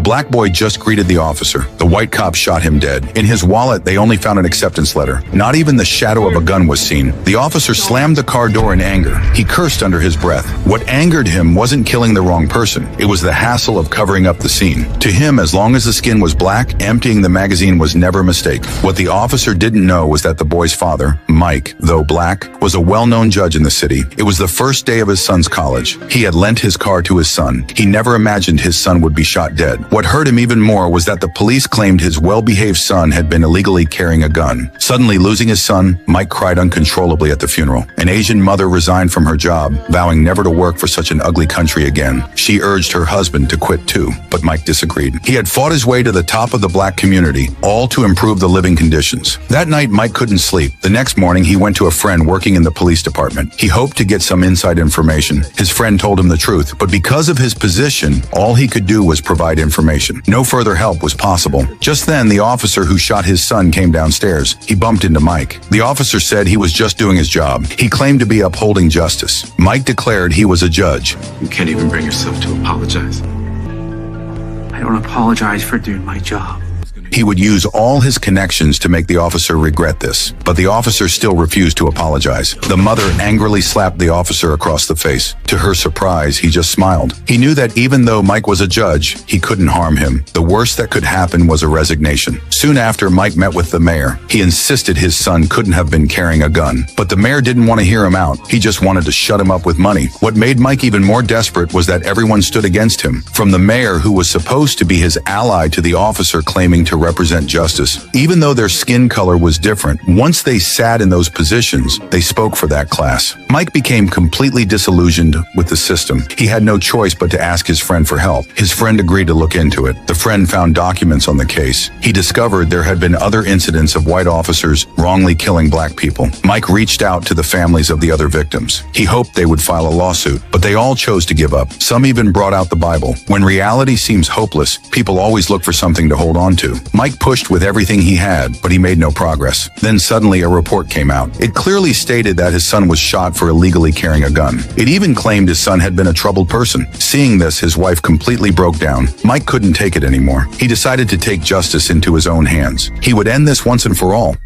black boy just greeted the officer. The white cop shot him dead. In his wallet, they only found an acceptance letter. Not even the shadow of a gun was seen. The officer slammed the car door in anger. He cursed under his breath. What angered him wasn't killing the wrong person. It was the hassle of covering up the scene. To him, as long as the skin was black, emptying the magazine was never a mistake. What the officer didn't know was that the boy's father, Mike, though black, was a well-known judge in the city. It was the first day of his son's college. He had lent his car to his son. He never imagined his son would be shot dead. What hurt him even more was that the police claimed his well-behaved son had been illegally carrying a gun. Suddenly losing his son, Mike cried uncontrollably at the funeral. An Asian mother resigned from her job, vowing never to work for such an ugly country again. She urged her husband to quit too, but Mike disagreed. He had fought his way to the top of the black community, all to improve the living conditions. That night, Mike couldn't sleep. The next morning, he went to a friend working in the police department. He hoped to get some inside information. His friend told him the truth, but because of his position, all he could do was provide information. No further help was possible. Just then, the officer who shot his son came downstairs. He bumped into Mike. The officer said he was just doing his job. He claimed to be upholding justice. Mike declared he was a judge. You can't even bring yourself to apologize. I don't apologize for doing my job. He would use all his connections to make the officer regret this, but the officer still refused to apologize. The mother angrily slapped the officer across the face. To her surprise, he just smiled. He knew that even though Mike was a judge, he couldn't harm him. The worst that could happen was a resignation. Soon after, Mike met with the mayor. He insisted his son couldn't have been carrying a gun, but the mayor didn't want to hear him out. He just wanted to shut him up with money. What made Mike even more desperate was that everyone stood against him, from the mayor, who was supposed to be his ally, to the officer claiming to represent justice. Even though their skin color was different, once they sat in those positions, they spoke for that class. Mike became completely disillusioned with the system. He had no choice but to ask his friend for help. His friend agreed to look into it. The friend found documents on the case. He discovered there had been other incidents of white officers wrongly killing black people. Mike reached out to the families of the other victims. He hoped they would file a lawsuit, but they all chose to give up. Some even brought out the Bible. When reality seems hopeless, people always look for something to hold on to. Mike pushed with everything he had, but he made no progress. Then suddenly a report came out. It clearly stated that his son was shot for illegally carrying a gun. It even claimed his son had been a troubled person. Seeing this, his wife completely broke down. Mike couldn't take it anymore. He decided to take justice into his own hands. He would end this once and for all.